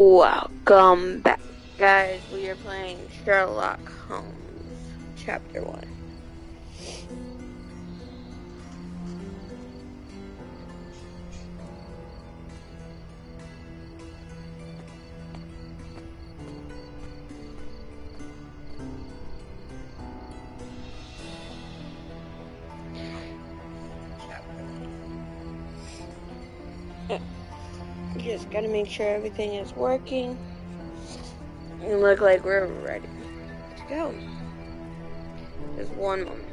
Welcome back, guys. We are playing Sherlock Holmes, Chapter 1. Just gotta make sure everything is working and look like we're ready to go. Just one moment.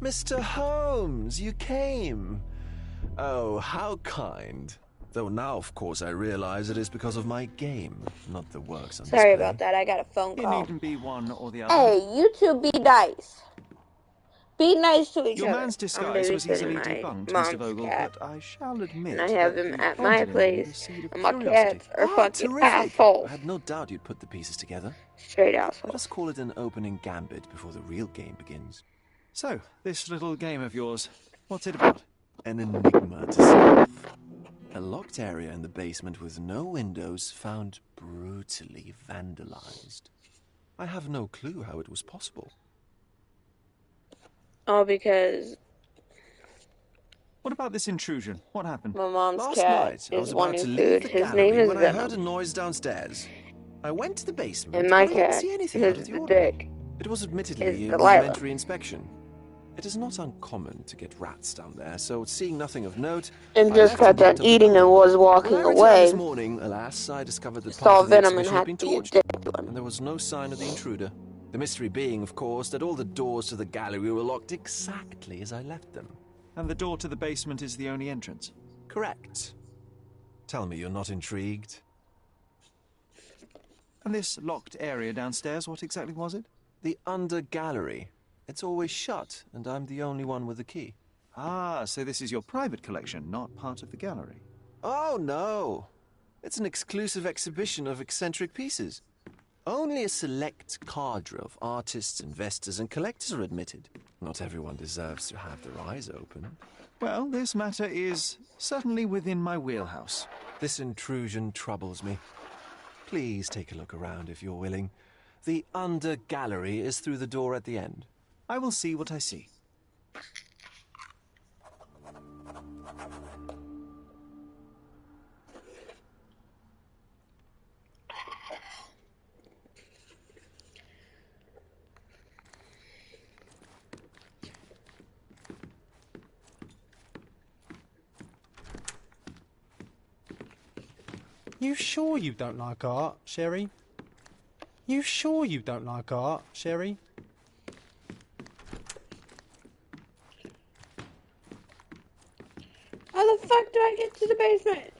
Mr. Holmes, you came. Oh, how kind. Though now, of course, I realize it is because of my game, not the works on Sorry display. about that. I got a phone You call. needn't be one or the other. Hey, you two be nice. Be nice to each Your other. man's I'm disguise was babysitting easily my debunked, Mr. mom's Vogel, cat, but I shall admit and I have that him you at my planted in me the place, seed of and my curiosity. cats are fucking terrific. assholes. I had no doubt you'd put the pieces together. Straight Let assholes. us call it an opening gambit before the real game begins. So, this little game of yours, what's it about? An enigma to solve. A locked area in the basement with no windows found brutally vandalized. I have no clue how it was possible. All because What about this intrusion? What happened? my mom's Last cat night, I was is about wanting to leave food. the His name gallery is when I heard a Venom, noise downstairs. I went to the basement, and my but I didn't cat, see anything out his of the the ordinary. dick, It was is admittedly a Delilah. rudimentary inspection. It is not uncommon to get rats down there, so seeing nothing of note, And I just left and kept on walked up the eating and was building. walking When I returned this away. morning, alas, I discovered that part Saw of the Venom and exhibition had had been to be a torched, dead one. and there was no sign of the intruder. The mystery being, of course, that all the doors to the gallery were locked exactly as I left them. And the door to the basement is the only entrance? Correct. Tell me you're not intrigued. And this locked area downstairs, what exactly was it? The under gallery. It's always shut, and I'm the only one with the key. Ah, so this is your private collection, not part of the gallery. Oh, no. It's an exclusive exhibition of eccentric pieces. Only a select cadre of artists, investors, and collectors are admitted. Not everyone deserves to have their eyes open. Well, this matter is certainly within my wheelhouse. This intrusion troubles me. Please take a look around if you're willing. The under gallery is through the door at the end. I will see what I see. You sure you don't like art, Sherry? You sure you don't like art, Sherry? How the fuck do I get to the basement?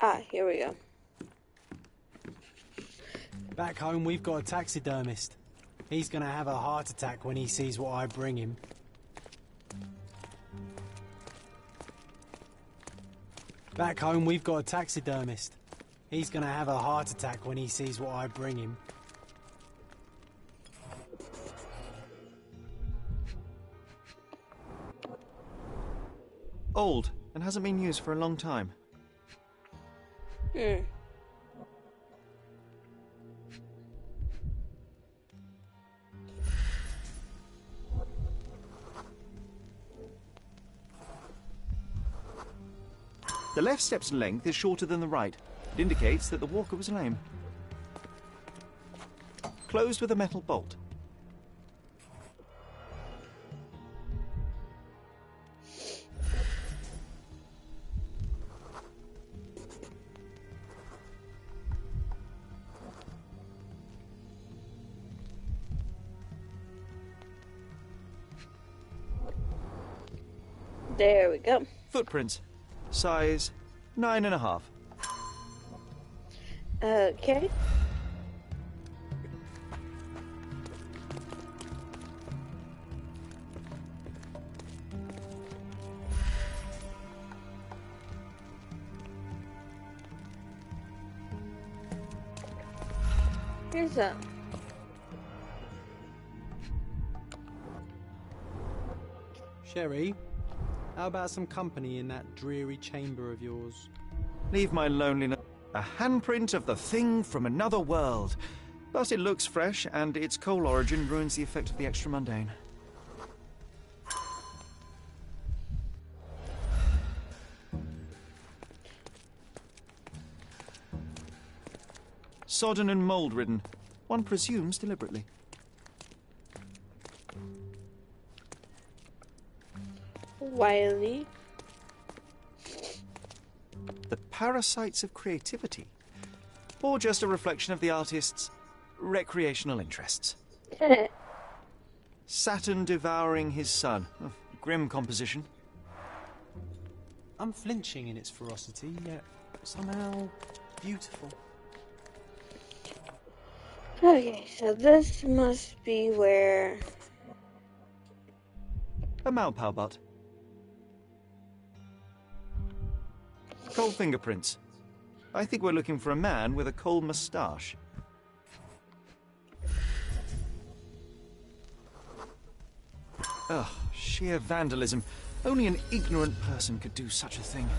Ah, here we go. Back home we've got a taxidermist. He's gonna have a heart attack when he sees what I bring him. Back home we've got a taxidermist. He's gonna have a heart attack when he sees what I bring him. Old, and hasn't been used for a long time. The left step's length is shorter than the right. It indicates that the walker was lame. Closed with a metal bolt. There we go. Footprints. Size 9.5. Okay. Here's some. Sherry, how about some company in that dreary chamber of yours? Leave my loneliness. A handprint of the thing from another world. But it looks fresh, and its coal origin ruins the effect of the extra mundane. Sodden and mould-ridden. One presumes deliberately. Wiley. The parasites of creativity. Or just a reflection of the artist's recreational interests. Saturn devouring his sun. Oh, grim composition. Unflinching in its ferocity, yet somehow beautiful. Okay, so this must be where... A Malpow butt. Coal fingerprints. I think we're looking for a man with a coal moustache. Ugh, sheer vandalism. Only an ignorant person could do such a thing.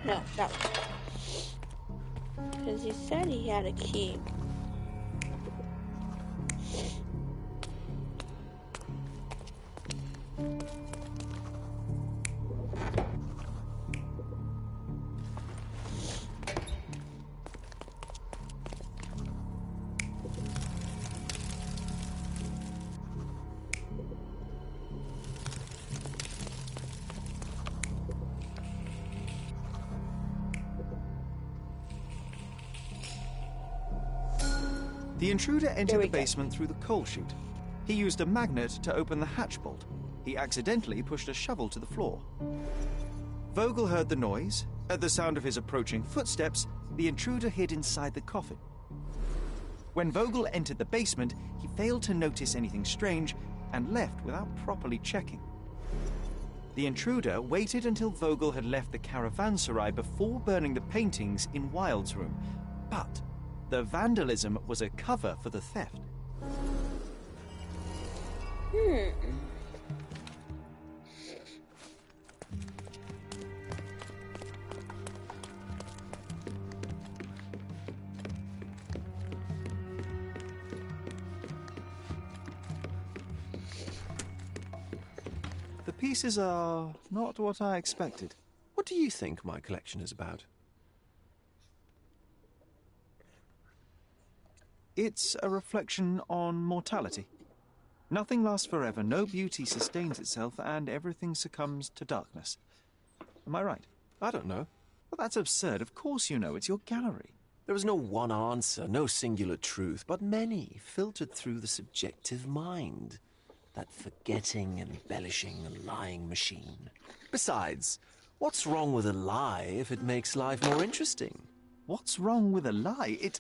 No, that one. Because he said he had a key. The intruder entered the go. basement through the coal chute. He used a magnet to open the hatch bolt. He accidentally pushed a shovel to the floor. Vogel heard the noise. At the sound of his approaching footsteps, the intruder hid inside the coffin. When Vogel entered the basement, he failed to notice anything strange and left without properly checking. The intruder waited until Vogel had left the caravanserai before burning the paintings in Wilde's room, but the vandalism was a cover for the theft. The pieces are not what I expected. What do you think my collection is about? It's a reflection on mortality. Nothing lasts forever, no beauty sustains itself, and everything succumbs to darkness. Am I right? I don't know. Well, that's absurd. Of course you know. It's your gallery. There is no one answer, no singular truth, but many filtered through the subjective mind. That forgetting, embellishing, and lying machine. Besides, what's wrong with a lie if it makes life more interesting? What's wrong with a lie? It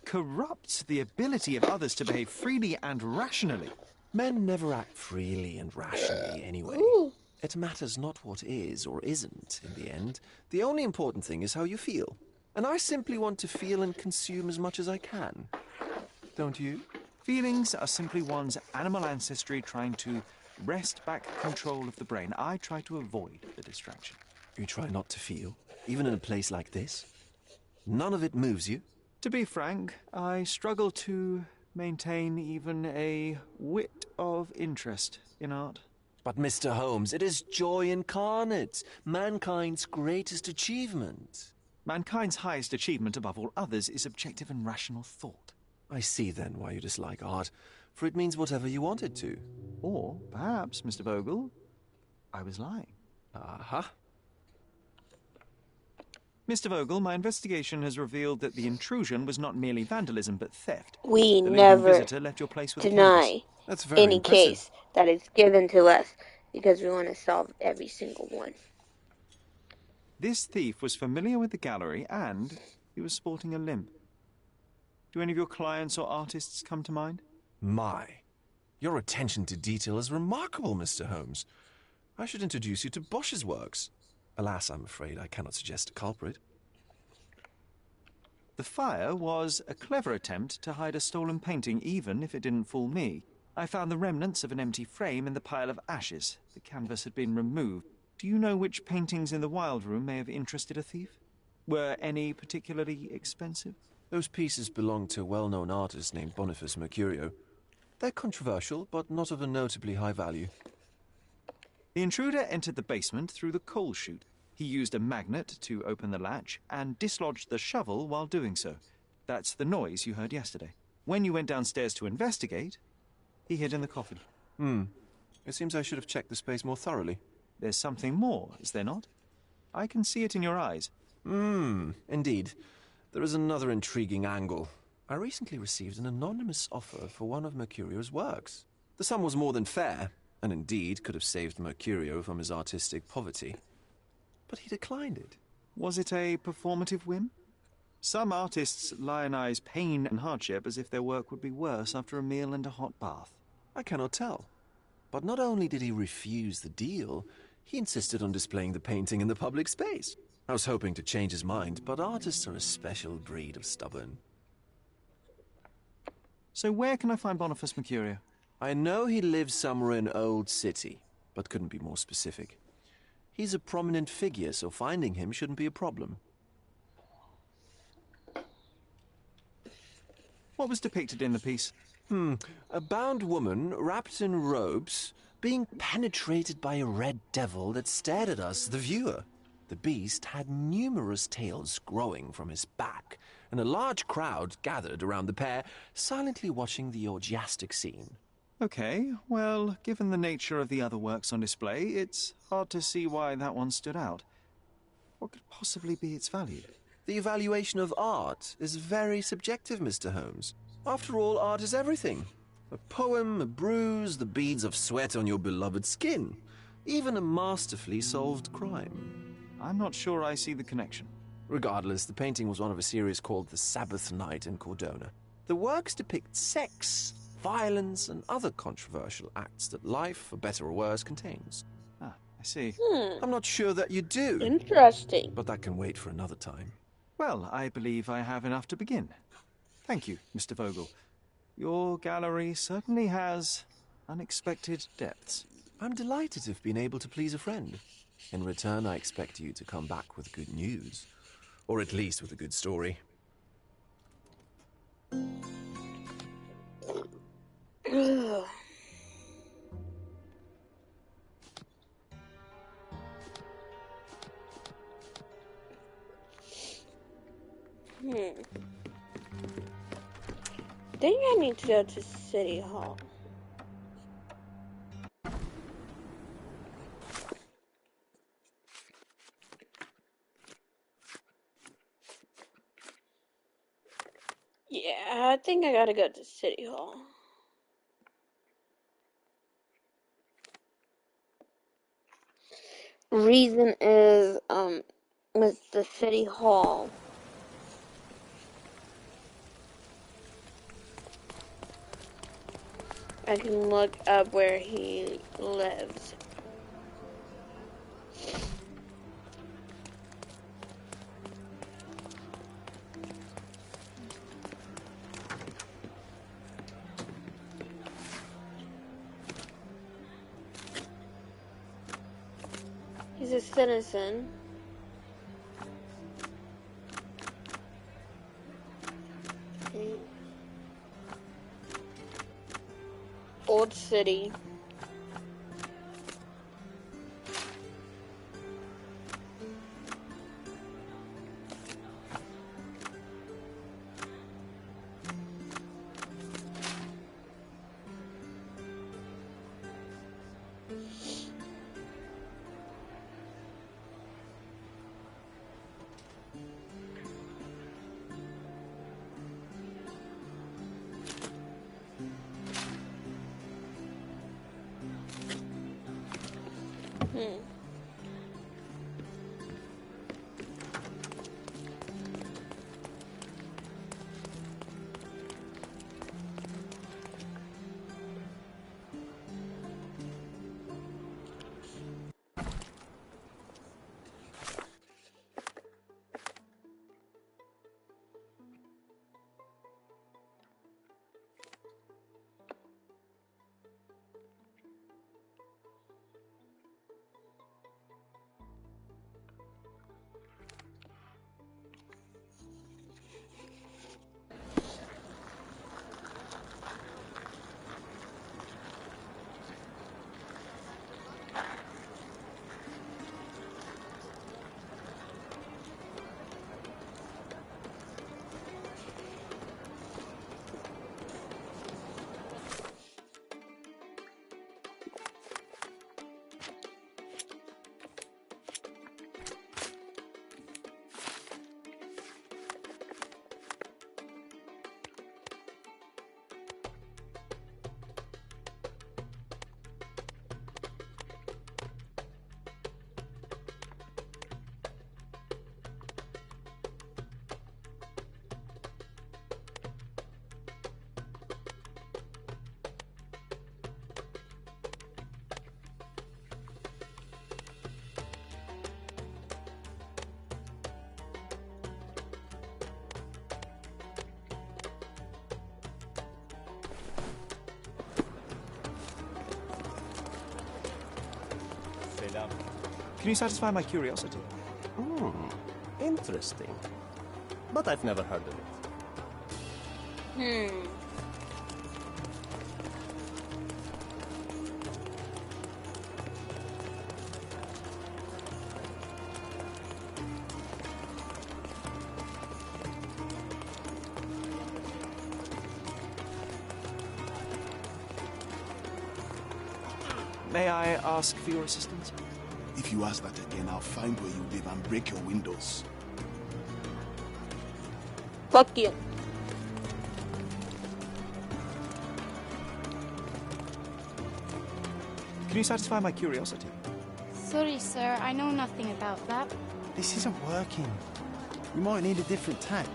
corrupts the ability of others to behave freely and rationally. Men never act freely and rationally anyway. Ooh. It matters not what is or isn't in the end. The only important thing is how you feel. And I simply want to feel and consume as much as I can. Don't you? Feelings are simply one's animal ancestry trying to wrest back control of the brain. I try to avoid the distraction. You try not to feel, even in a place like this? None of it moves you? To be frank, I struggle to maintain even a whit of interest in art. But, Mr. Holmes, it is joy incarnate, mankind's greatest achievement. Mankind's highest achievement above all others is objective and rational thought. I see then why you dislike art, for it means whatever you want it to. Or perhaps, Mr. Vogel, I was lying. Aha. Mr. Vogel, my investigation has revealed that the intrusion was not merely vandalism but theft. We The never leading visitor left your place with a deny canvas. That's very any impressive. case that is given to us because we want to solve every single one. This thief was familiar with the gallery and he was sporting a limp. Do any of your clients or artists come to mind? My, your attention to detail is remarkable, Mr. Holmes. I should introduce you to Bosch's works. Alas, I'm afraid I cannot suggest a culprit. The fire was a clever attempt to hide a stolen painting, even if it didn't fool me. I found the remnants of an empty frame in the pile of ashes. The canvas had been removed. Do you know which paintings in the Wild Room may have interested a thief? Were any particularly expensive? Those pieces belong to a well-known artist named Boniface Mercurio. They're controversial, but not of a notably high value. The intruder entered the basement through the coal chute. He used a magnet to open the latch and dislodged the shovel while doing so. That's the noise you heard yesterday. When you went downstairs to investigate, he hid in the coffin. It seems I should have checked the space more thoroughly. There's something more, is there not? I can see it in your eyes. Indeed. There is another intriguing angle. I recently received an anonymous offer for one of Mercurio's works. The sum was more than fair, and indeed could have saved Mercurio from his artistic poverty. But he declined it. Was it a performative whim? Some artists lionize pain and hardship as if their work would be worse after a meal and a hot bath. I cannot tell. But not only did he refuse the deal, he insisted on displaying the painting in the public space. I was hoping to change his mind, but artists are a special breed of stubborn. So where can I find Boniface Mercurio? I know he lives somewhere in Old City, but couldn't be more specific. He's a prominent figure, so finding him shouldn't be a problem. What was depicted in the piece? A bound woman, wrapped in robes, being penetrated by a red devil that stared at us, the viewer. The beast had numerous tails growing from his back, and a large crowd gathered around the pair, silently watching the orgiastic scene. Okay, well, given the nature of the other works on display, it's hard to see why that one stood out. What could possibly be its value? The evaluation of art is very subjective, Mr. Holmes. After all, art is everything. A poem, a bruise, the beads of sweat on your beloved skin. Even a masterfully solved crime. I'm not sure I see the connection. Regardless, the painting was one of a series called The Sabbath Night in Cordona. The works depict sex, violence, and other controversial acts that life, for better or worse, contains. Ah, I see. I'm not sure that you do, Interesting. but that can wait for another time. Well, I believe I have enough to begin. Thank you, Mr. Vogel. Your gallery certainly has unexpected depths. I'm delighted to have been able to please a friend. In return, I expect you to come back with good news. Or at least with a good story. Think I need to go to City Hall. Yeah, I think I gotta go to City Hall. Reason is, with the City Hall. I can look up where he lives. He's a citizen. Old City. Can you satisfy my curiosity? Interesting. But I've never heard of it. May I ask for your assistance? If you ask that again, I'll find where you live and break your windows. Fuck you. Can you satisfy my curiosity? Sorry, sir, I know nothing about that. This isn't working. We might need a different tack.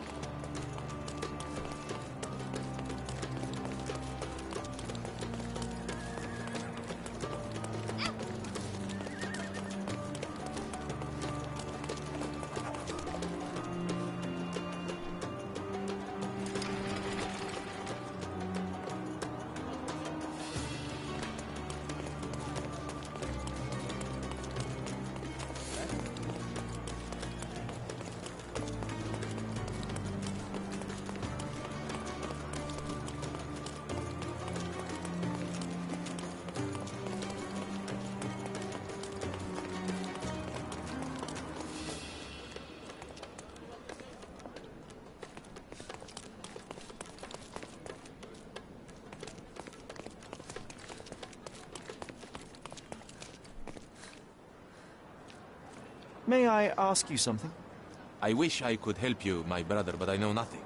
May I ask you something? I wish I could help you, my brother, but I know nothing.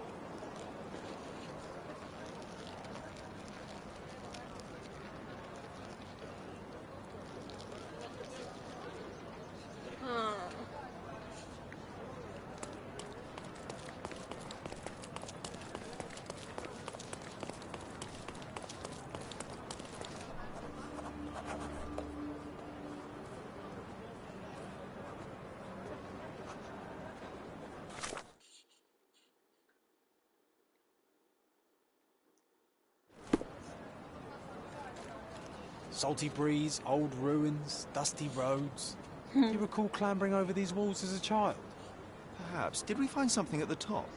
Salty breeze, old ruins, dusty roads. You recall clambering over these walls as a child? Perhaps. Did we find something at the top?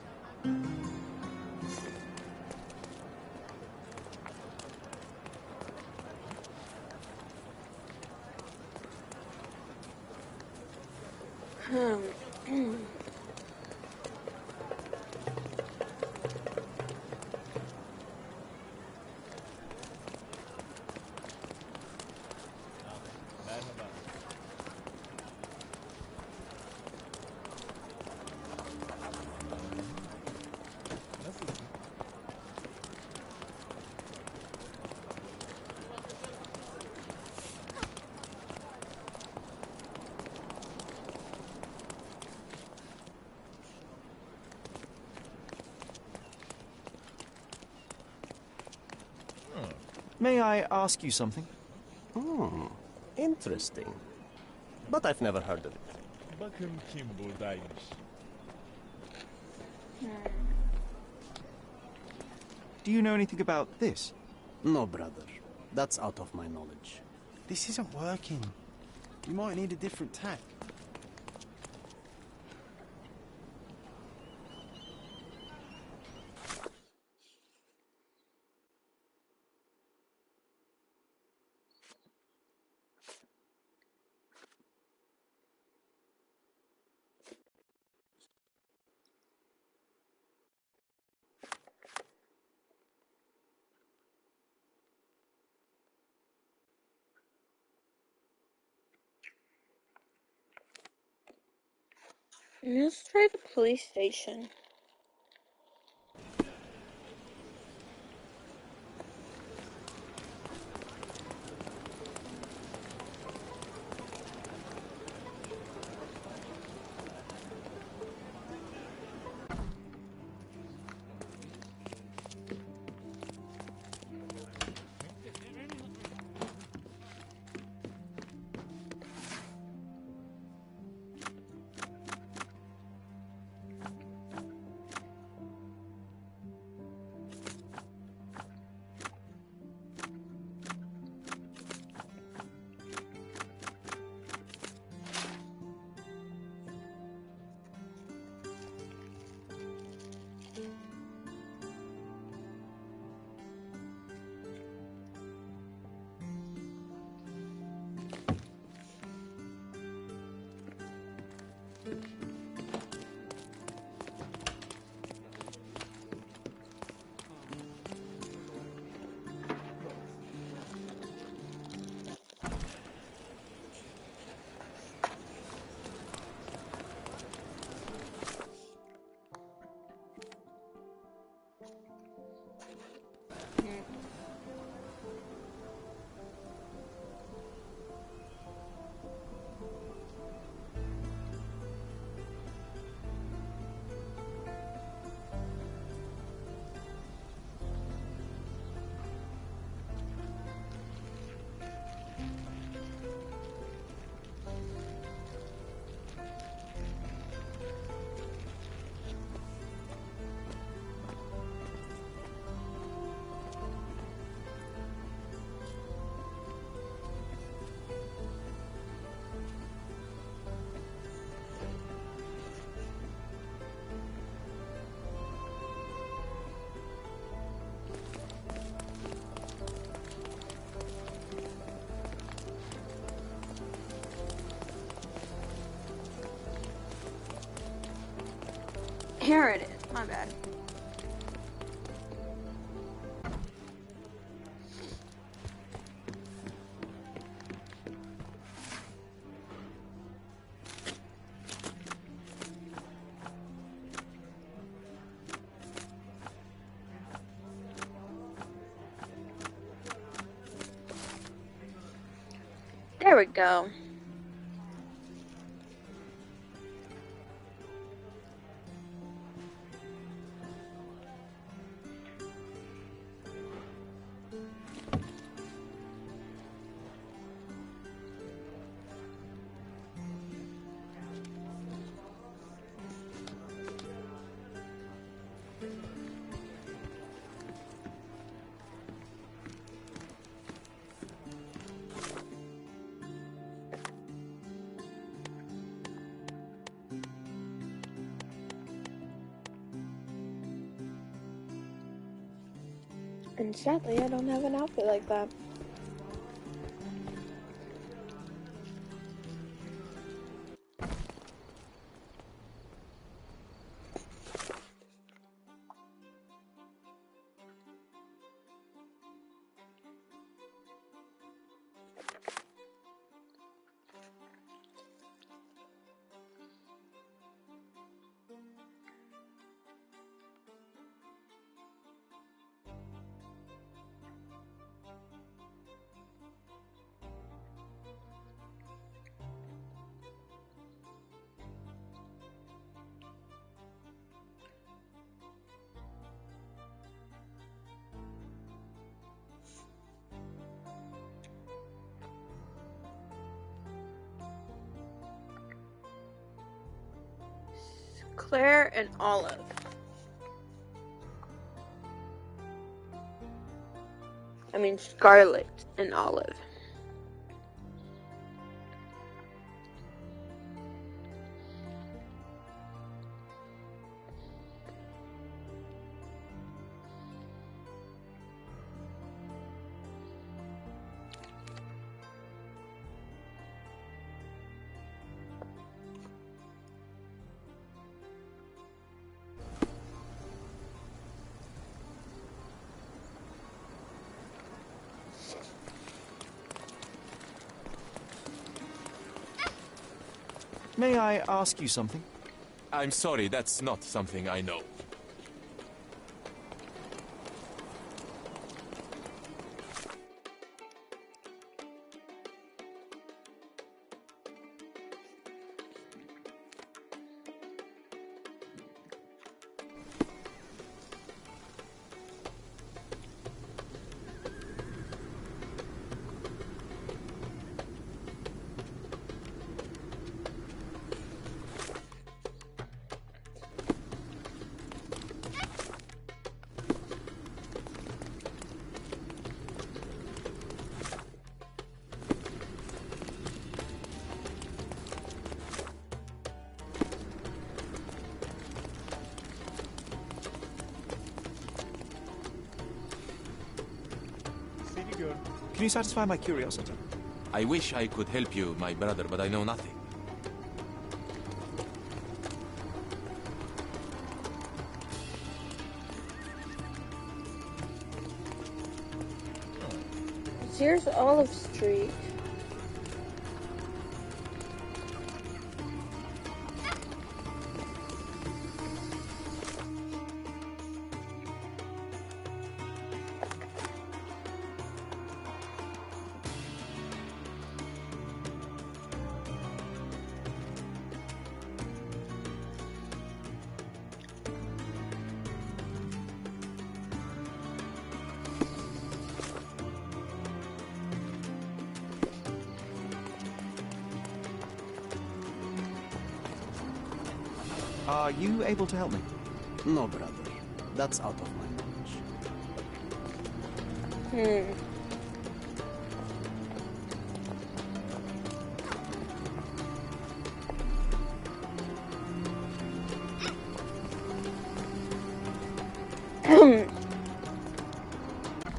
May I ask you something? Interesting. But I've never heard of it. Bakın kim buradaymış. Do you know anything about this? No, brother. That's out of my knowledge. This isn't working. We might need a different tack. Let's try the police station. here it is. My bad. There we go. And sadly, I don't have an outfit like that. Claire and Olive. I mean Scarlet and Olive. May I ask you something? I'm sorry, that's not something I know. Can you satisfy my curiosity? I wish I could help you, my brother, but I know nothing. Here's Olive Street. Are you able to help me? No, brother. That's out of my knowledge.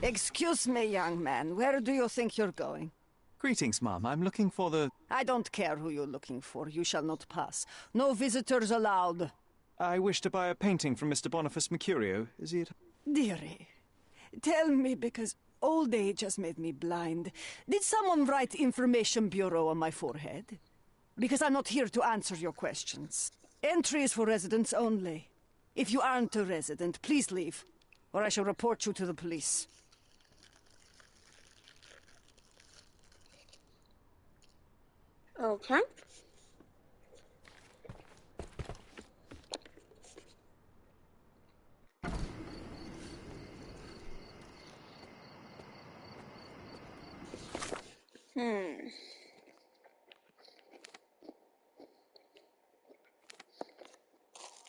Excuse me, young man. Where do you think you're going? Greetings, ma'am. I'm looking for the... I don't care who you're looking for. You shall not pass. No visitors allowed. I wish to buy a painting from Mr. Boniface Mercurio. Is he at... Dearie, tell me, because old age has made me blind. Did someone write Information Bureau on my forehead? Because I'm not here to answer your questions. Entry is for residents only. If you aren't a resident, please leave, or I shall report you to the police. Okay.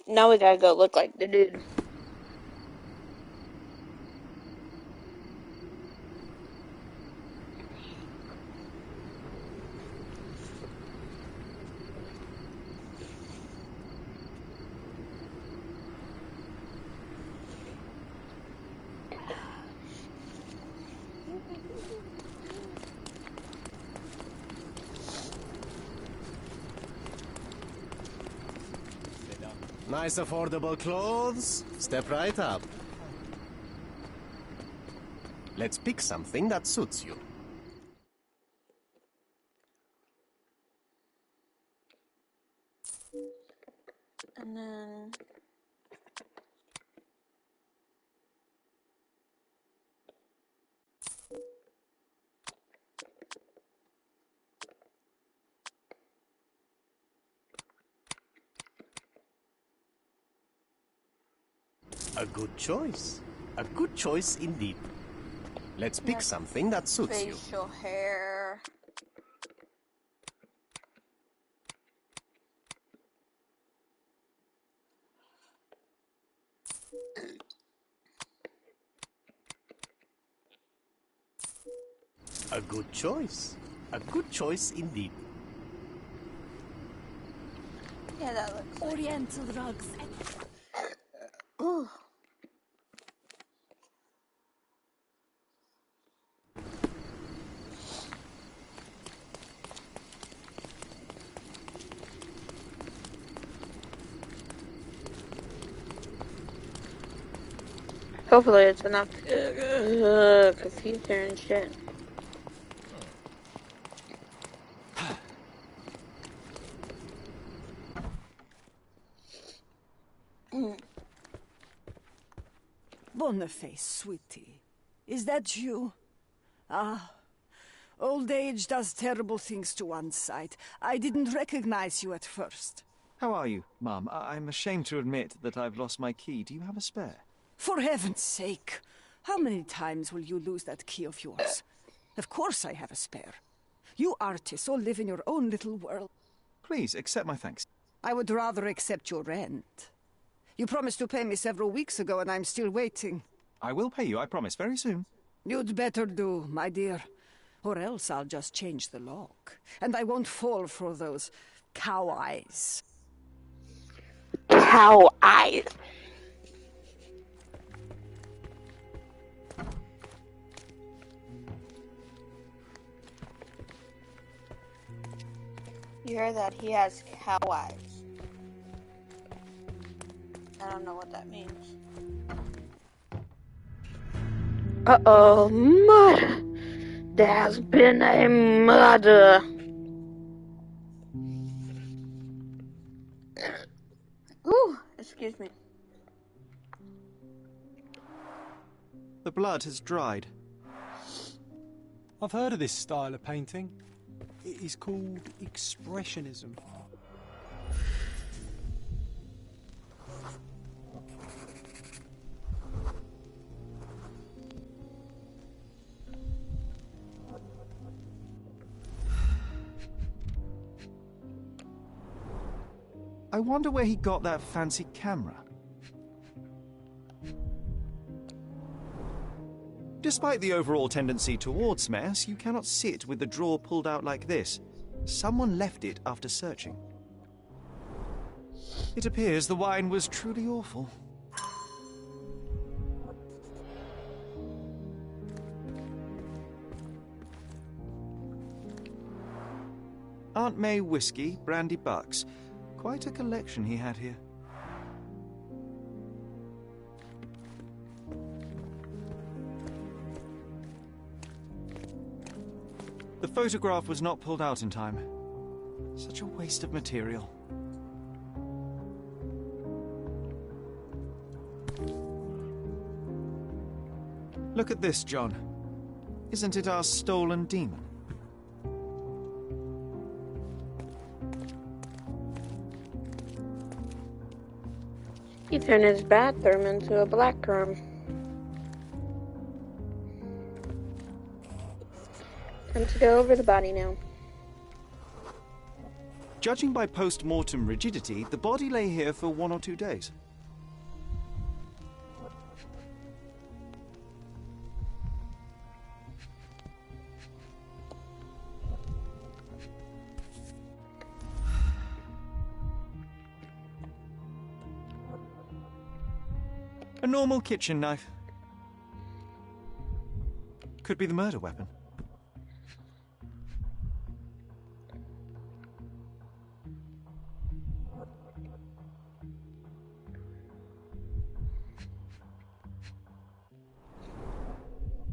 Now we gotta go look like the dude. Nice affordable clothes. Step right up. Let's pick something that suits you. And then... A good choice. A good choice indeed. Let's pick something that suits you. facial hair. A good choice. A good choice indeed. Yeah, that looks like... Oriental rugs. Ooh. Hopefully it's enough computer and shit. Boniface, sweetie. Is that you? Ah, old age does terrible things to one's sight. I didn't recognize you at first. How are you, Mum? I'm ashamed to admit that I've lost my key. Do you have a spare? For heaven's sake, how many times will you lose that key of yours? Of course I have a spare. You artists all live in your own little world. Please, accept my thanks. I would rather accept your rent. You promised to pay me several weeks ago, and I'm still waiting. I will pay you, I promise, very soon. You'd better do, my dear. Or else I'll just change the lock. And I won't fall for those cow eyes. Cow eyes. You heard that he has cow eyes. I don't know what that means. Uh-oh, murder! There has been a murder! Ooh, excuse me. The blood has dried. I've heard of this style of painting. It is called Expressionism. I wonder where he got that fancy camera. Despite the overall tendency towards mess, you cannot sit with the drawer pulled out like this. Someone left it after searching. It appears the wine was truly awful. Aunt May whiskey, brandy bucks. Quite a collection he had here. The photograph was not pulled out in time. Such a waste of material. Look at this, John. Isn't it our stolen demon? He turned his bathroom into a black room. Time to go over the body now. Judging by post-mortem rigidity, the body lay here for 1 or 2 days. A normal kitchen knife. Could be the murder weapon.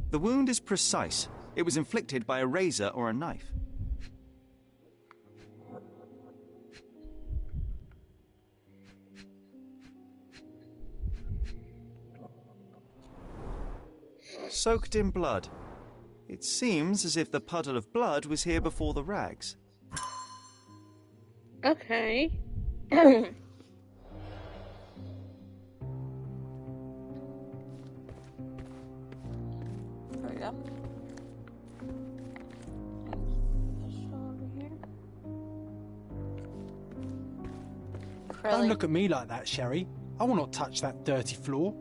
The wound is precise. It was inflicted by a razor or a knife. Soaked in blood. It seems as if the puddle of blood was here before the rags. Okay. There we go. Don't look at me like that, Sherry. I will not touch that dirty floor.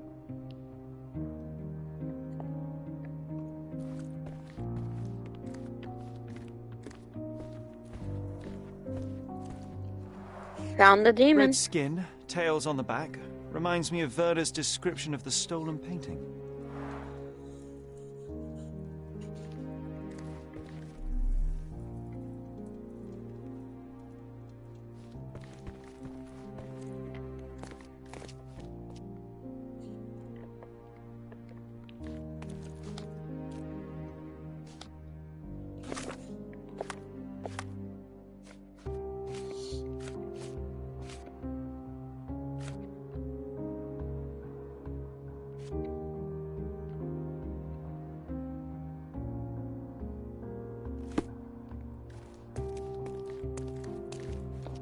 Found the demon. Red skin, tails on the back. Reminds me of Werder's description of the stolen painting.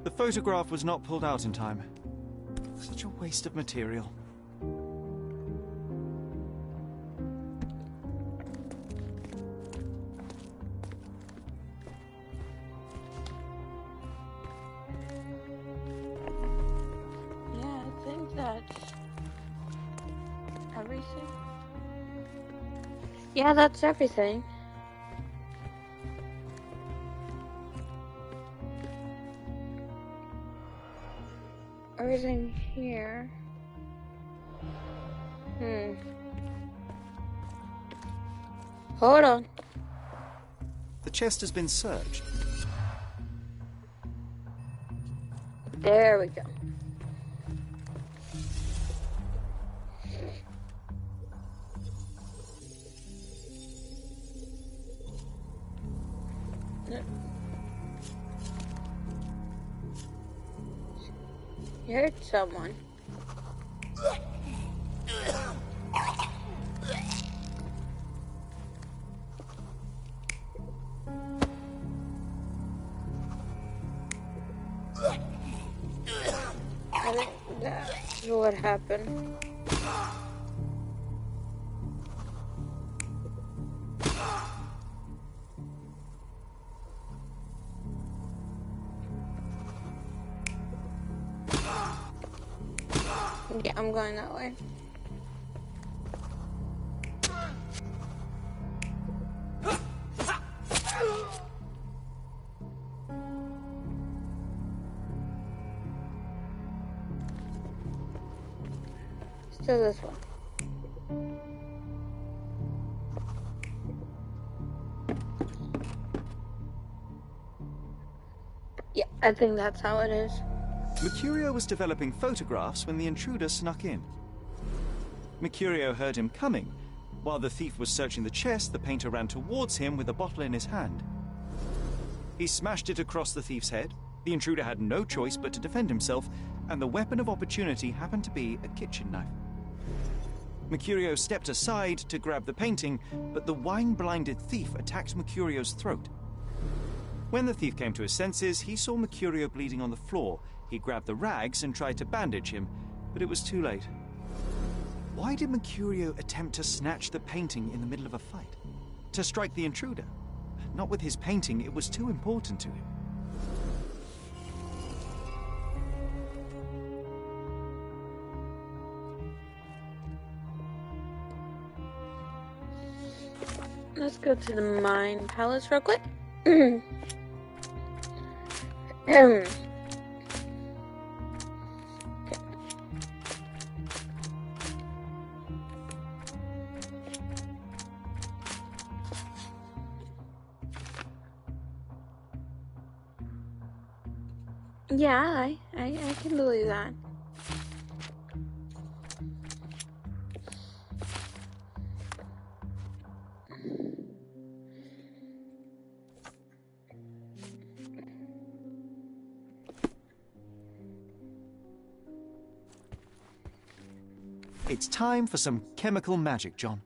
The photograph was not pulled out in time. Such a waste of material. Yeah, I think that's everything. Yeah, that's everything. Everything here. Hold on. The chest has been searched. There we go. You hurt someone. I think that's what happened. Yeah, I'm going that way. Still this one. Yeah, I think that's how it is. Mercurio was developing photographs when the intruder snuck in. Mercurio heard him coming. While the thief was searching the chest, the painter ran towards him with a bottle in his hand. He smashed it across the thief's head. The intruder had no choice but to defend himself, and the weapon of opportunity happened to be a kitchen knife. Mercurio stepped aside to grab the painting, but the wine-blinded thief attacked Mercurio's throat. When the thief came to his senses, he saw Mercurio bleeding on the floor. He grabbed the rags and tried to bandage him, but it was too late. Why did Mercurio attempt to snatch the painting in the middle of a fight? To strike the intruder? Not with his painting, it was too important to him. Let's go to the Mind Palace real quick. Yeah, I can believe that. It's time for some chemical magic, John.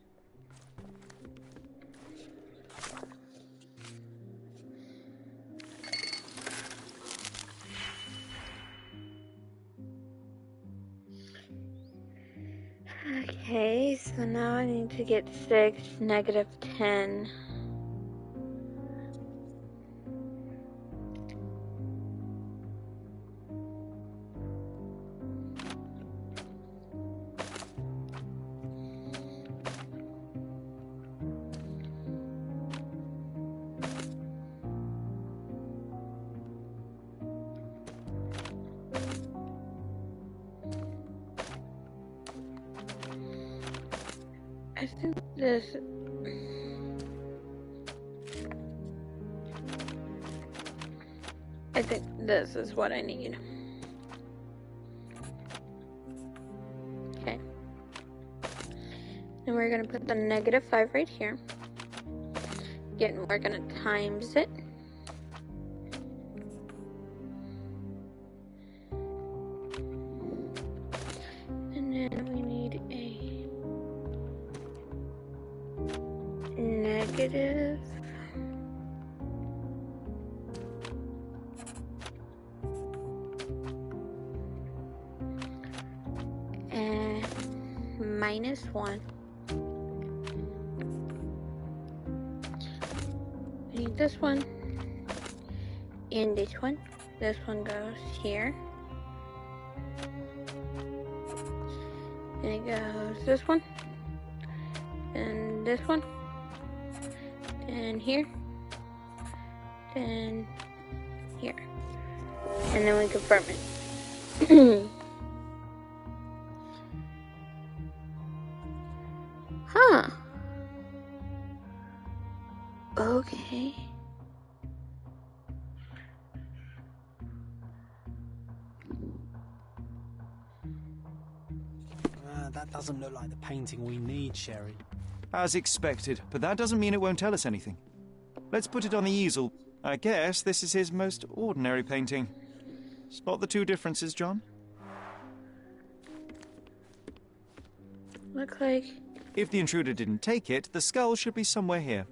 Okay, so now I need to get 6, -10. I think this... I think this is what I need. Okay. And we're going to put the -5 right here. Again, we're going to times it. And then we need a negative. And -1. We need this one. And this one. This one goes here. And it goes this one. And this one. And here. And here. And then we confirm it. Huh. Okay. That doesn't look like the painting we need, Sherry. As expected, but that doesn't mean it won't tell us anything. Let's put it on the easel. I guess this is his most ordinary painting. Spot the two differences, John? Look like... If the intruder didn't take it, the skull should be somewhere here.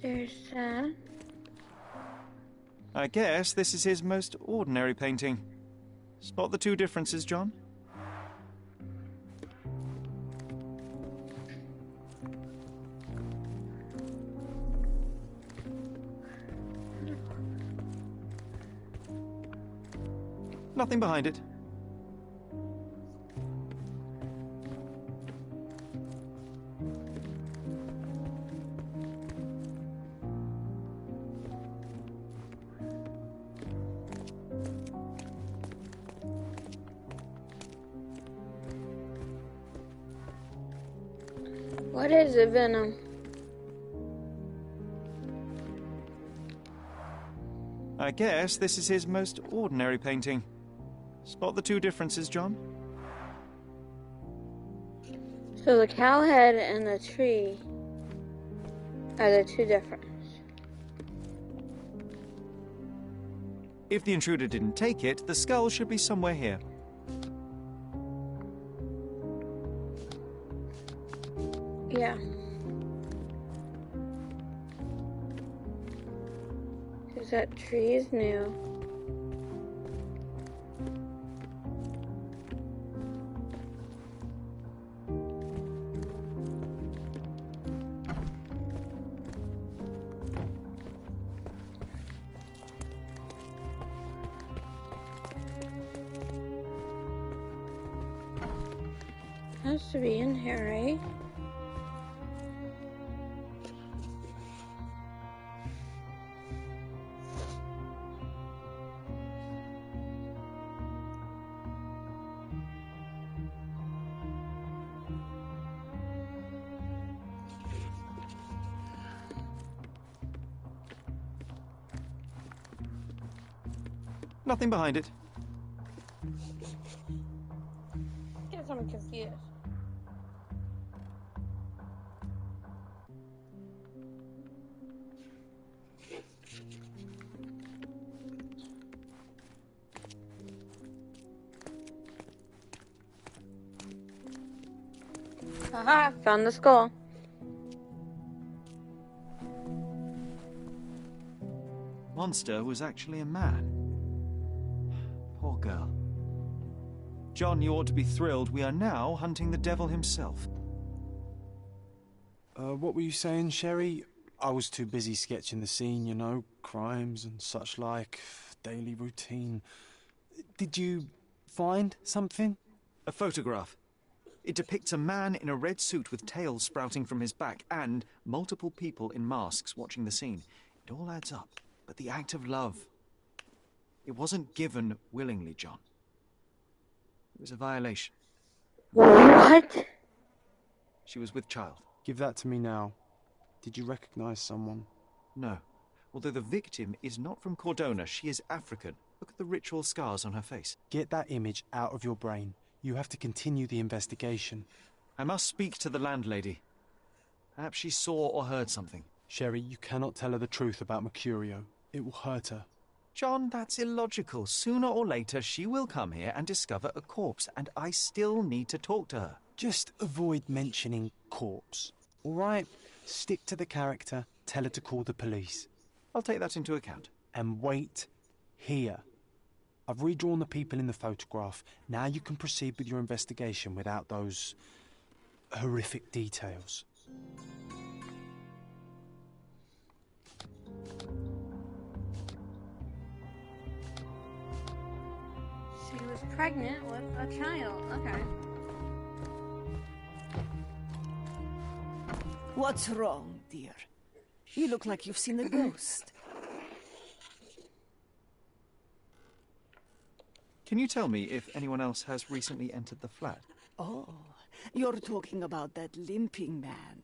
There's that. I guess this is his most ordinary painting. Spot the two differences, John? Nothing behind it. What is it, Venom? I guess this is his most ordinary painting. Spot the two differences, John? So the cow head and the tree are the two different. If the intruder didn't take it, the skull should be somewhere here. Yeah. Because that tree is new. Has to be in here, right? Nothing behind it. Guess I'm confused. Haha, found the skull. Monster was actually a man. Poor girl. John, you ought to be thrilled. We are now hunting the devil himself. What were you saying, Sherry? I was too busy sketching the scene, you know, crimes and such like, daily routine. Did you find something? A photograph. It depicts a man in a red suit with tails sprouting from his back and multiple people in masks watching the scene. It all adds up. But the act of love, it wasn't given willingly, John. It was a violation. What? She was with child. Give that to me now. Did you recognize someone? No. Although the victim is not from Cordona, she is African. Look at the ritual scars on her face. Get that image out of your brain. You have to continue the investigation. I must speak to the landlady. Perhaps she saw or heard something. Sherry, you cannot tell her the truth about Mercurio. It will hurt her. John, that's illogical. Sooner or later, she will come here and discover a corpse, and I still need to talk to her. Just avoid mentioning corpse, all right? Stick to the character, tell her to call the police. I'll take that into account. And wait here. I've redrawn the people in the photograph. Now you can proceed with your investigation without those horrific details. She was pregnant with a child. Okay. What's wrong, dear? You look like you've seen a ghost. Can you tell me if anyone else has recently entered the flat? Oh, you're talking about that limping man.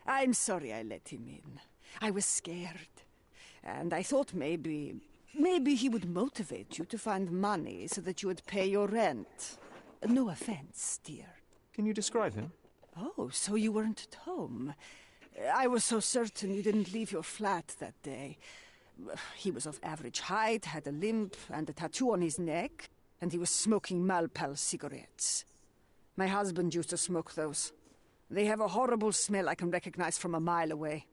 I'm sorry I let him in. I was scared. And I thought maybe he would motivate you to find money so that you would pay your rent. No offense, dear. Can you describe him? Oh, so you weren't at home. I was so certain you didn't leave your flat that day. He was of average height, had a limp and a tattoo on his neck, and he was smoking Malpal cigarettes. My husband used to smoke those. They have a horrible smell I can recognize from a mile away.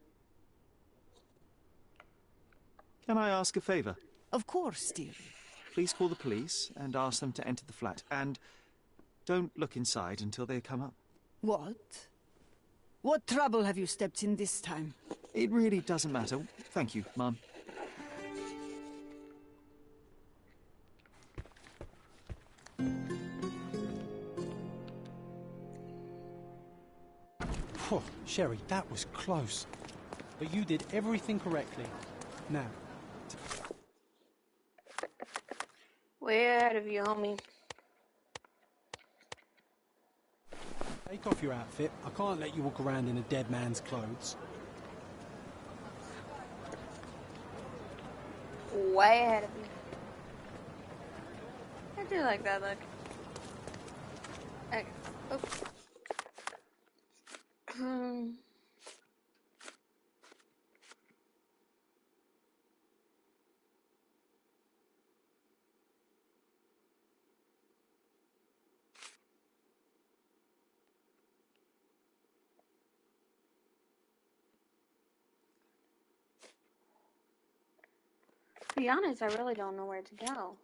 Can I ask a favor? Of course, dearie. Please call the police and ask them to enter the flat. And don't look inside until they come up. What? What trouble have you stepped in this time? It really doesn't matter. Thank you, Mum. Phew, Sherry, that was close. But you did everything correctly. Now, Way ahead of you, homie. take off your outfit. I can't let you walk around in a dead man's clothes. Way ahead of you. I do like that look. Okay. Oops. be honest, I really don't know where to go.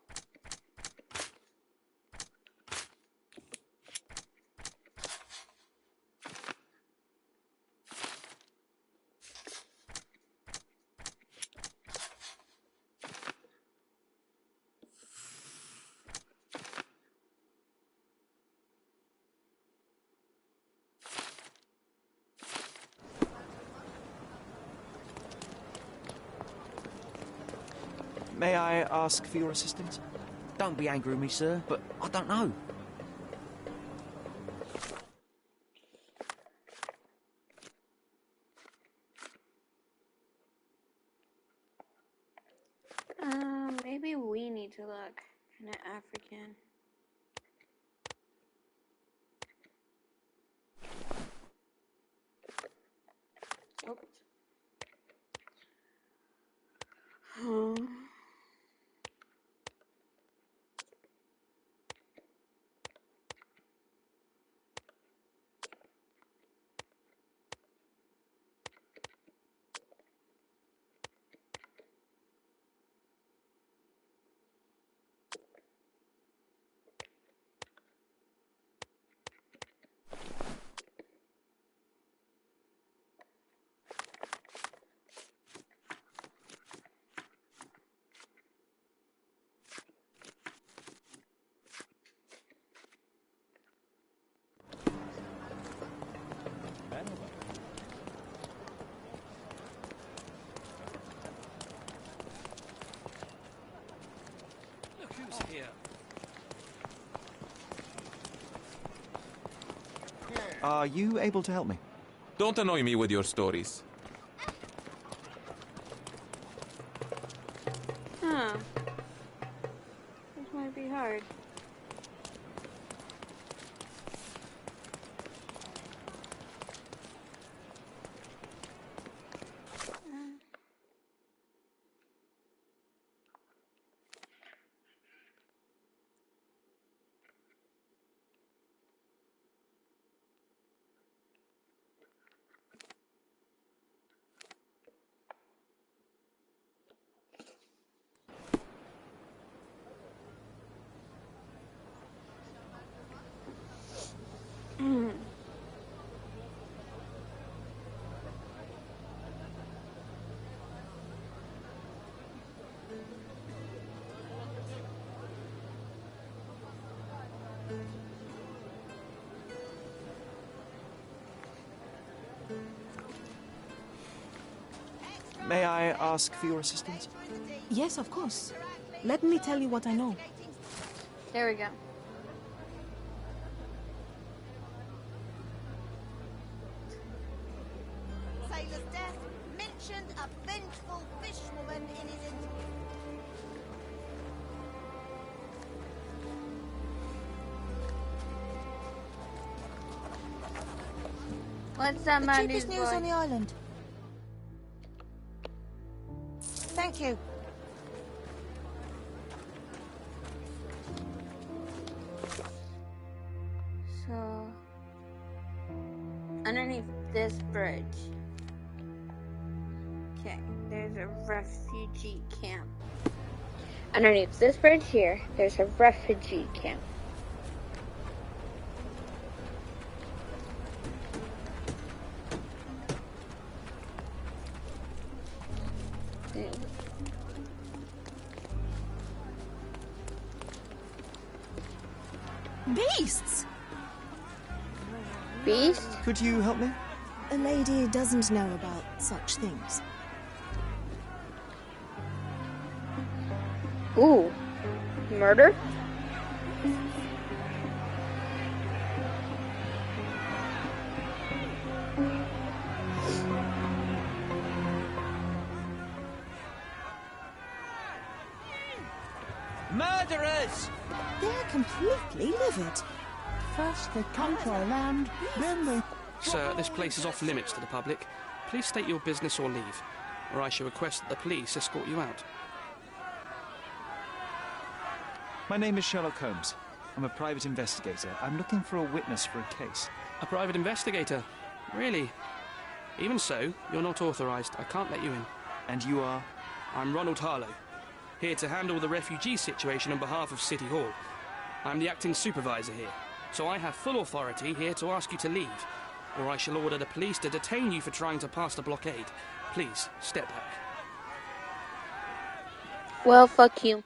May I ask for your assistance? Don't be angry with me, sir, but I don't know. Maybe we need to look kind of African. Oops. Look who's here. Are you able to help me? Don't annoy me with your stories. Huh. This might be hard. May I ask for your assistance? Yes, of course. Let me tell you what I know. There we go. Sailor's death mentioned a vengeful fishwoman in his interview. What's that The man cheapest news on the island. Thank you. So, underneath this bridge. Okay, there's a refugee camp. Underneath this bridge here, there's a refugee camp. Beasts! Beast? Could you help me? A lady doesn't know about such things. Ooh. Murder? Murderers! They're completely livid. First they come to our land, then they... Sir, this place is off limits to the public. Please state your business or leave, or I shall request that the police escort you out. My name is Sherlock Holmes. I'm a private investigator. I'm looking for a witness for a case. A private investigator? Really? Even so, you're not authorised. I can't let you in. And you are? I'm Ronald Harlow. here to handle the refugee situation on behalf of City Hall. I'm the acting supervisor here, so I have full authority here to ask you to leave, or I shall order the police to detain you for trying to pass the blockade. Please, step back. Well, fuck you.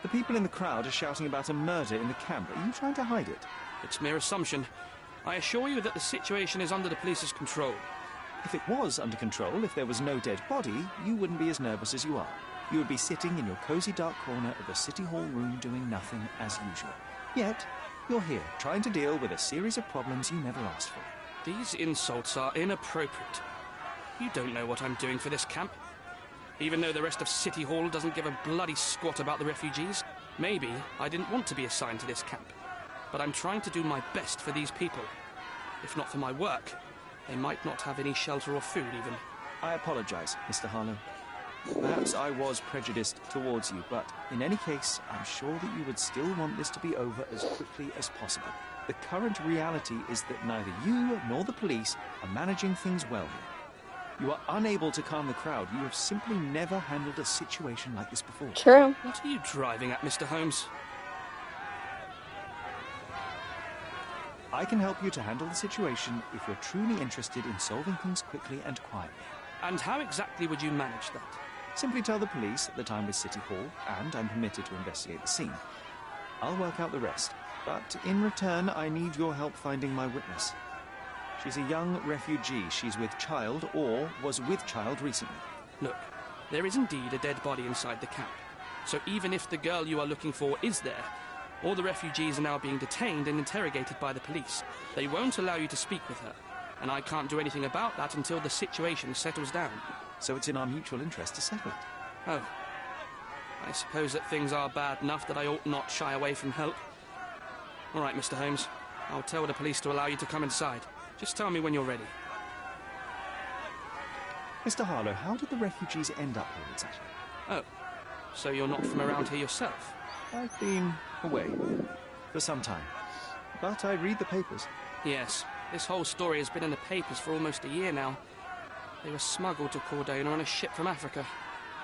The people in the crowd are shouting about a murder in the camp. Are you trying to hide it? It's mere assumption. I assure you that the situation is under the police's control. If it was under control, if there was no dead body, you wouldn't be as nervous as you are. You would be sitting in your cosy dark corner of the City Hall room doing nothing as usual. Yet, you're here, trying to deal with a series of problems you never asked for. These insults are inappropriate. You don't know what I'm doing for this camp. Even though the rest of City Hall doesn't give a bloody squat about the refugees. Maybe I didn't want to be assigned to this camp. But I'm trying to do my best for these people. If not for my work, they might not have any shelter or food even. I apologize, Mr. Harlow. Perhaps I was prejudiced towards you, but in any case, I'm sure that you would still want this to be over as quickly as possible. The current reality is that neither you nor the police are managing things well here. You are unable to calm the crowd. You have simply never handled a situation like this before. True. What are you driving at, Mr. Holmes? I can help you to handle the situation if you're truly interested in solving things quickly and quietly. And how exactly would you manage that? Simply tell the police that I'm with City Hall and I'm permitted to investigate the scene. I'll work out the rest, but in return I need your help finding my witness. She's a young refugee. She's with child or was with child recently. Look, there is indeed a dead body inside the camp. So even if the girl you are looking for is there, all the refugees are now being detained and interrogated by the police. They won't allow you to speak with her, and I can't do anything about that until the situation settles down. So it's in our mutual interest to settle it. Oh. I suppose that things are bad enough that I ought not shy away from help. All right, Mr. Holmes. I'll tell the police to allow you to come inside. Just tell me when you're ready. Mr. Harlow, how did the refugees end up here exactly? Oh, so you're not from around here yourself? I've been away for some time, but I read the papers. Yes, this whole story has been in the papers for almost a year now. They were smuggled to Cordona on a ship from Africa.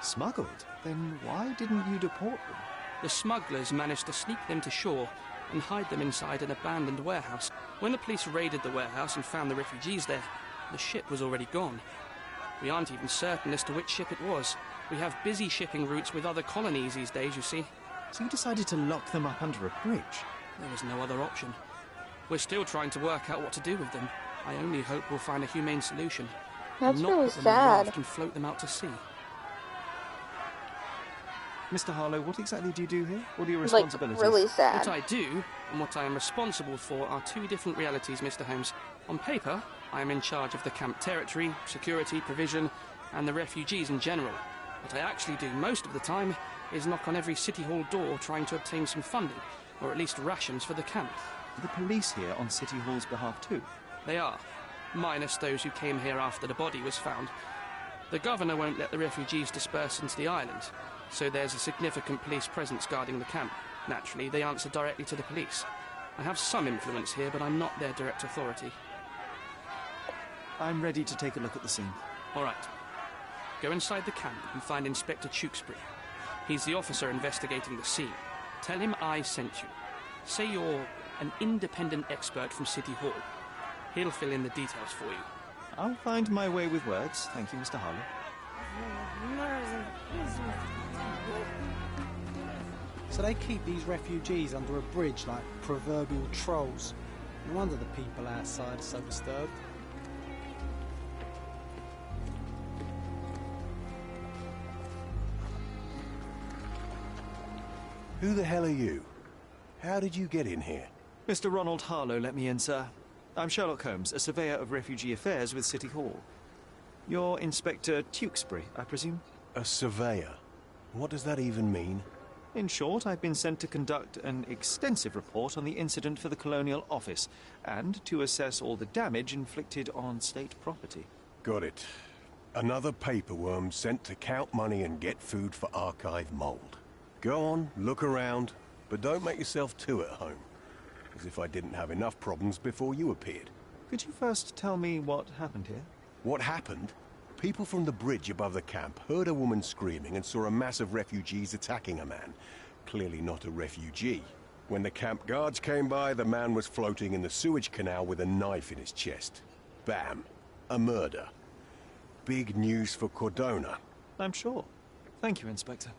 Smuggled? Then why didn't you deport them? The smugglers managed to sneak them to shore and hide them inside an abandoned warehouse. When the police raided the warehouse and found the refugees there, the ship was already gone. We aren't even certain as to which ship it was. We have busy shipping routes with other colonies these days, you see. So you decided to lock them up under a bridge? There was no other option. We're still trying to work out what to do with them. I only hope we'll find a humane solution. That's not really put them on a sad. raft and float them out to sea. Mr. Harlow, what exactly do you do here? What are your responsibilities? Like, really sad. What I do and what I am responsible for are two different realities, Mr. Holmes. On paper, I am in charge of the camp territory, security, provision, and the refugees in general. What I actually do most of the time is knock on every City Hall door trying to obtain some funding, or at least rations for the camp. Are the police here on City Hall's behalf too? They are, minus those who came here after the body was found. The governor won't let the refugees disperse into the island, so there's a significant police presence guarding the camp. Naturally, they answer directly to the police. I have some influence here, but I'm not their direct authority. I'm ready to take a look at the scene. All right. Go inside the camp and find Inspector Tewksbury. He's the officer investigating the scene. Tell him I sent you. Say you're an independent expert from City Hall. He'll fill in the details for you. I'll find my way with words. Thank you, Mr. Harlow. So they keep these refugees under a bridge like proverbial trolls. No wonder the people outside are so disturbed. Who the hell are you? How did you get in here? Mr. Ronald Harlow let me in, sir. I'm Sherlock Holmes, a surveyor of refugee affairs with City Hall. You're Inspector Tewkesbury, I presume? A surveyor? What does that even mean? In short, I've been sent to conduct an extensive report on the incident for the Colonial Office and to assess all the damage inflicted on state property. Got it. Another paperworm sent to count money and get food for archive mold. Go on, look around, but don't make yourself too at home. As if I didn't have enough problems before you appeared. Could you first tell me what happened here? What happened? People from the bridge above the camp heard a woman screaming and saw a mass of refugees attacking a man. Clearly not a refugee. When the camp guards came by, the man was floating in the sewage canal with a knife in his chest. Bam. A murder. Big news for Cordona. I'm sure. Thank you, Inspector.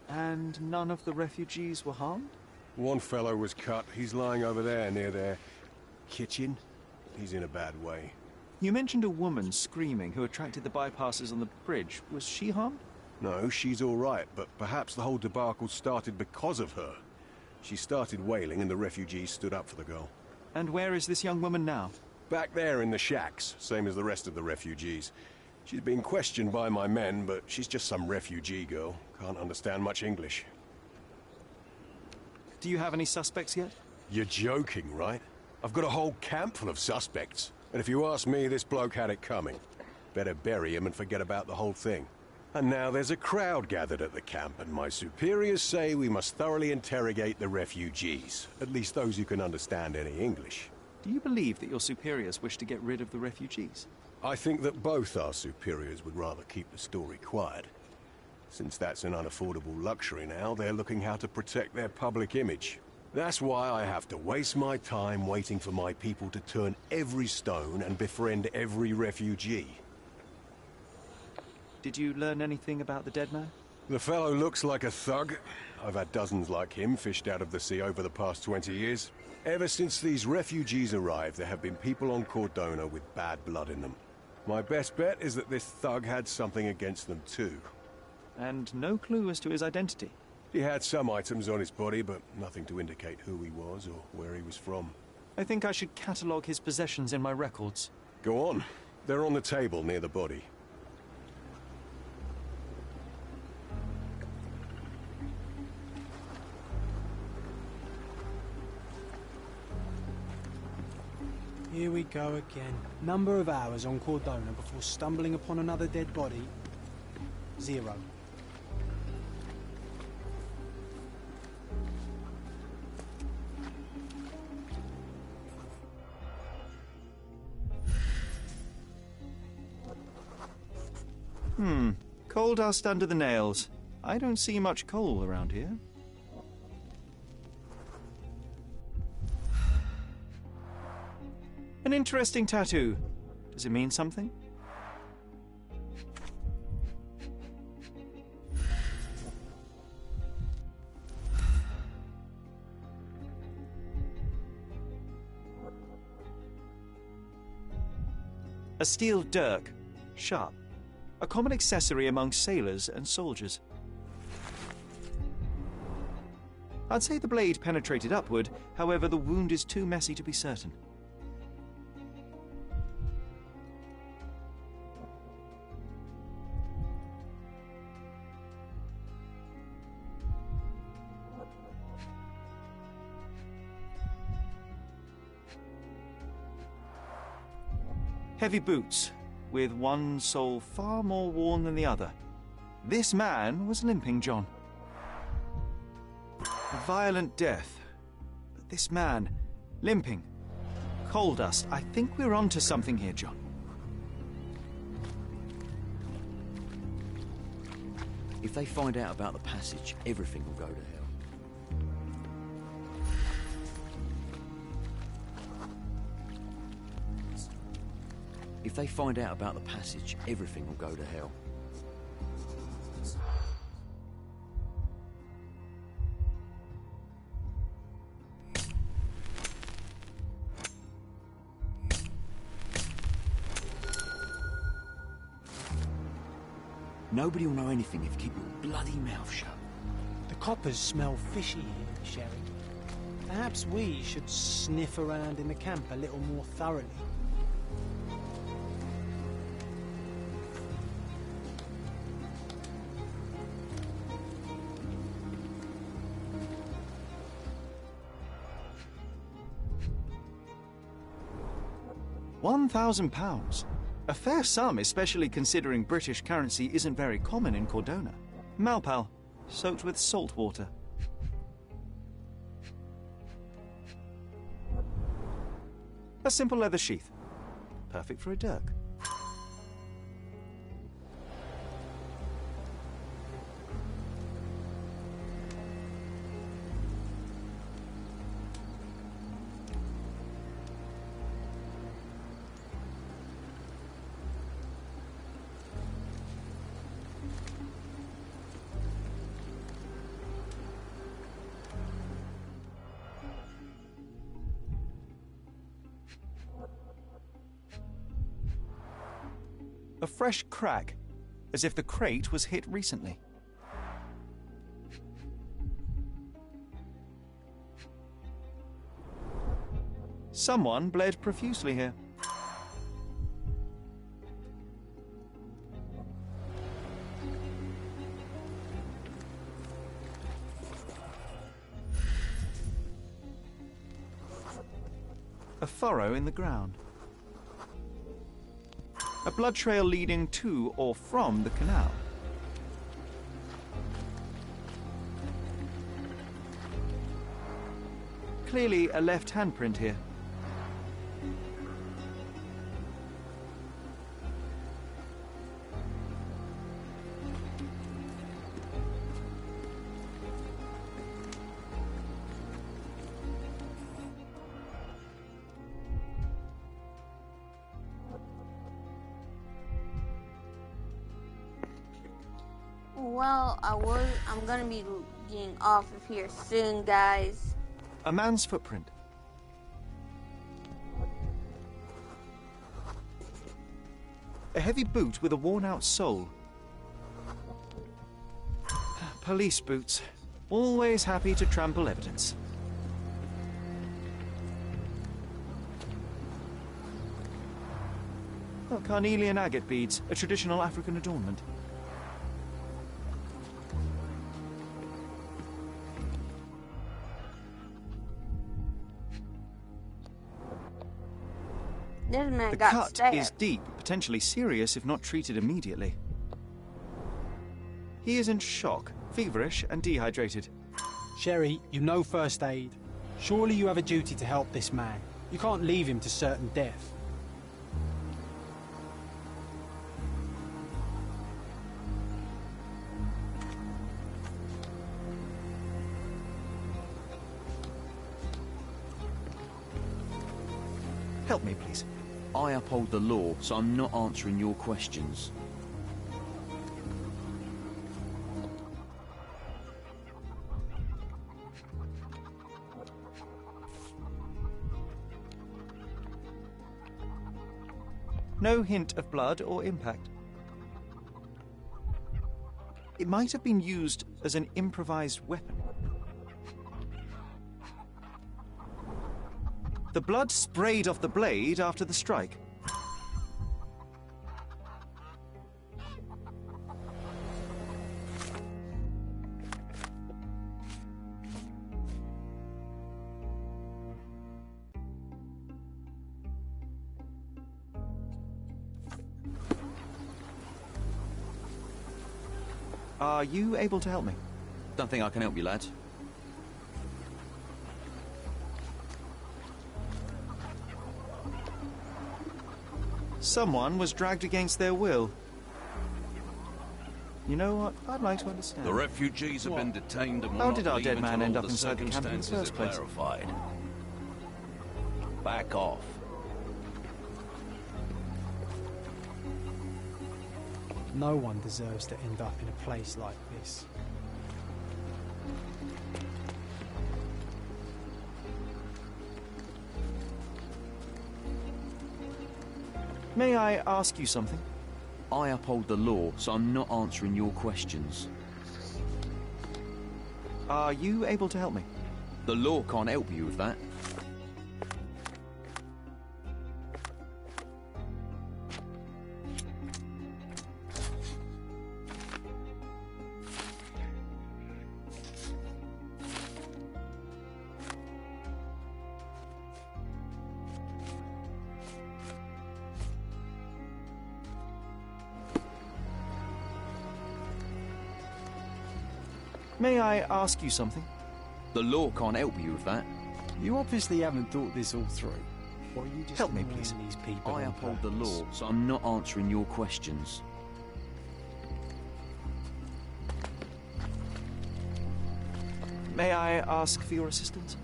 And none of the refugees were harmed? One fellow was cut. He's lying over there near their kitchen. He's in a bad way. You mentioned a woman screaming who attracted the bypassers on the bridge. Was she harmed? No, she's all right, but perhaps the whole debacle started because of her. She started wailing and the refugees stood up for the girl. And where is this young woman now? Back there in the shacks, same as the rest of the refugees. She's been questioned by my men, but she's just some refugee girl. Can't understand much English. Do you have any suspects yet? You're joking, right? I've got a whole camp full of suspects. And if you ask me, this bloke had it coming. Better bury him and forget about the whole thing. And now there's a crowd gathered at the camp, and my superiors say we must thoroughly interrogate the refugees. At least those who can understand any English. Do you believe that your superiors wish to get rid of the refugees? I think that both our superiors would rather keep the story quiet. Since that's an unaffordable luxury now, they're looking how to protect their public image. That's why I have to waste my time waiting for my people to turn every stone and befriend every refugee. Did you learn anything about the dead man? The fellow looks like a thug. I've had dozens like him fished out of the sea over the past 20 years. Ever since these refugees arrived, there have been people on Cordona with bad blood in them. My best bet is that this thug had something against them too. And no clue as to his identity? He had some items on his body, but nothing to indicate who he was or where he was from. I think I should catalogue his possessions in my records. Go on. They're on the table near the body. Here we go again. Number of hours on Cordona before stumbling upon another dead body. 0. Coal dust under the nails. I don't see much coal around here. An interesting tattoo. Does it mean something? A steel dirk. Sharp. A common accessory among sailors and soldiers. I'd say the blade penetrated upward, however the wound is too messy to be certain. Heavy boots, with one sole far more worn than the other. This man was limping, John. A violent death. But this man, limping. Coal dust. I think we're onto something here, John. If they find out about the passage, everything will go to hell. If they find out about the passage, everything will go to hell. Nobody will know anything if you keep your bloody mouth shut. The coppers smell fishy here, Sherry. Perhaps we should sniff around in the camp a little more thoroughly. £1,000. A fair sum, especially considering British currency isn't very common in Cordona. Malpal, soaked with salt water. A simple leather sheath. Perfect for a dirk. A fresh crack, as if the crate was hit recently. Someone bled profusely here. A furrow in the ground. A blood trail leading to or from the canal. Clearly a left handprint here. Well, I'm gonna be getting off of here soon, guys. A man's footprint. A heavy boot with a worn-out sole. Police boots. Always happy to trample evidence. Oh, carnelian agate beads, a traditional African adornment. This man The got cut stabbed. is deep, potentially serious if not treated immediately. He is in shock, feverish and dehydrated. Sherry, you know first aid. Surely you have a duty to help this man. You can't leave him to certain death. Help me, please. I uphold the law, so I'm not answering your questions. No hint of blood or impact. It might have been used as an improvised weapon. The blood sprayed off the blade after the strike. Are you able to help me? Don't think I can help you, lads. Someone was dragged against their will. You know what? I'd like to understand. The refugees have been detained and will How not did our leave dead man until end all up the inside the camp in the circumstances first are place? clarified. Back off. No one deserves to end up in a place like this. May I ask you something? I uphold the law, so I'm not answering your questions. Are you able to help me? The law can't help you with that. May I ask you something? The law can't help you with that. You obviously haven't thought this all through. Or are you just Help me, annoying please. These people I on uphold the purpose? law, so I'm not answering your questions. May I ask for your assistance?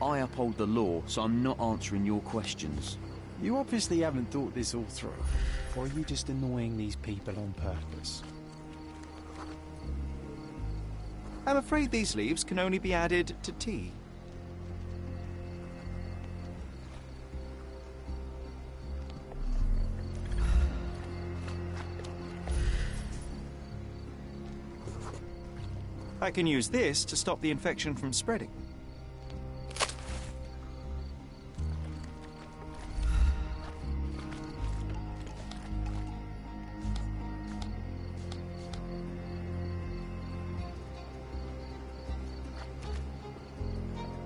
I uphold the law, so I'm not answering your questions. You obviously haven't thought this all through. Or are you just annoying these people on purpose? I'm afraid these leaves can only be added to tea. I can use this to stop the infection from spreading.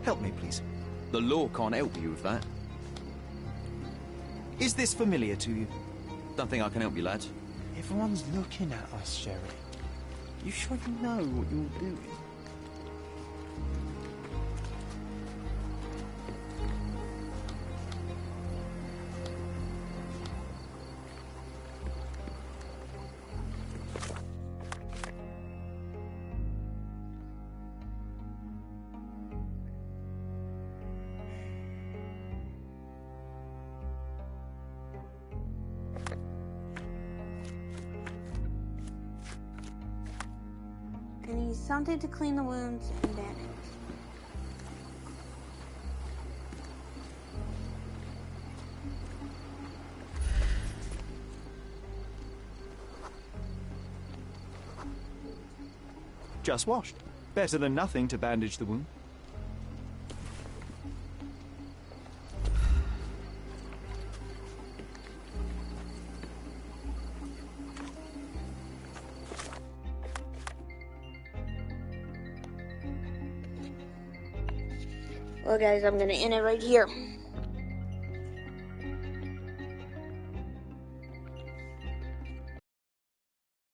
Help me, please. The law can't help you with that. Is this familiar to you? Don't think I can help you, lad. Everyone's looking at us, Sherry. You sure you know what you're doing? I need something to clean the wounds and bandage. Just washed. Better than nothing to bandage the wound. Well, guys, I'm gonna end it right here.